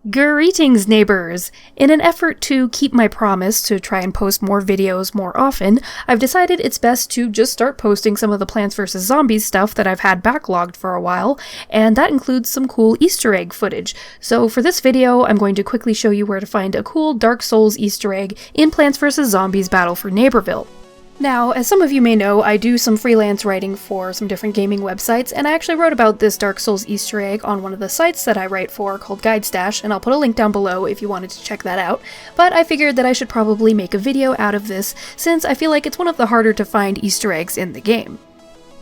Greetings, neighbors! In an effort to keep my promise to try and post more videos more often, I've decided it's best to just start posting some of the Plants vs. Zombies stuff that I've had backlogged for a while, and that includes some cool Easter egg footage. So for this video, I'm going to quickly show you where to find a cool Dark Souls Easter egg in Plants vs. Zombies Battle for Neighborville. Now, as some of you may know, I do some freelance writing for some different gaming websites, and I actually wrote about this Dark Souls Easter egg on one of the sites that I write for called GuideStash, and I'll put a link down below if you wanted to check that out. But I figured that I should probably make a video out of this, since I feel like it's one of the harder to find Easter eggs in the game.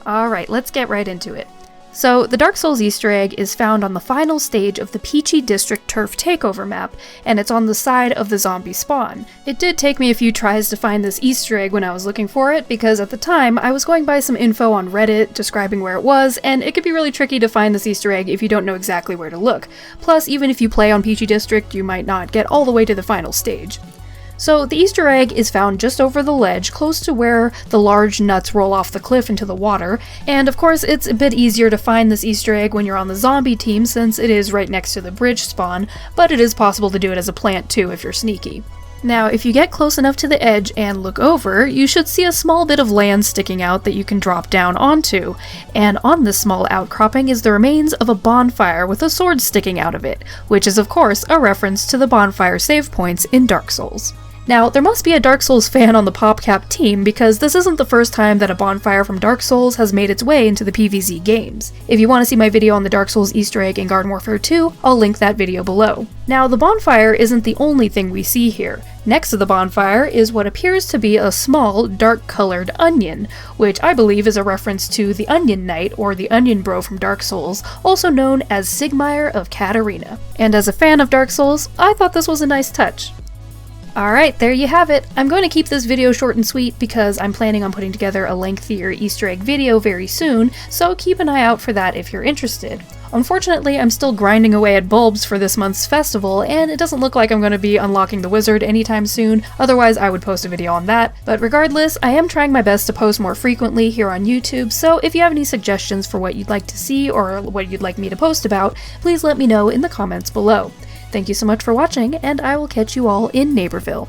Alright, let's get right into it. So, the Dark Souls Easter egg is found on the final stage of the Peachy District Turf Takeover map, and it's on the side of the zombie spawn. It did take me a few tries to find this Easter egg when I was looking for it, because at the time I was going by some info on Reddit describing where it was, and it could be really tricky to find this Easter egg if you don't know exactly where to look. Plus, even if you play on Peachy District, you might not get all the way to the final stage. So the Easter egg is found just over the ledge, close to where the large nuts roll off the cliff into the water, and of course it's a bit easier to find this Easter egg when you're on the zombie team since it is right next to the bridge spawn, but it is possible to do it as a plant too if you're sneaky. Now, if you get close enough to the edge and look over, you should see a small bit of land sticking out that you can drop down onto, and on this small outcropping is the remains of a bonfire with a sword sticking out of it, which is of course a reference to the bonfire save points in Dark Souls. Now, there must be a Dark Souls fan on the PopCap team, because this isn't the first time that a bonfire from Dark Souls has made its way into the PvZ games. If you want to see my video on the Dark Souls Easter egg in Garden Warfare 2, I'll link that video below. Now, the bonfire isn't the only thing we see here. Next to the bonfire is what appears to be a small, dark-colored onion, which I believe is a reference to the Onion Knight, or the Onion Bro from Dark Souls, also known as Sigmire of Katarina. And as a fan of Dark Souls, I thought this was a nice touch. Alright, there you have it. I'm going to keep this video short and sweet because I'm planning on putting together a lengthier Easter egg video very soon, so keep an eye out for that if you're interested. Unfortunately, I'm still grinding away at bulbs for this month's festival, and it doesn't look like I'm going to be unlocking the wizard anytime soon, otherwise I would post a video on that. But regardless, I am trying my best to post more frequently here on YouTube, so if you have any suggestions for what you'd like to see or what you'd like me to post about, please let me know in the comments below. Thank you so much for watching, and I will catch you all in Neighborville.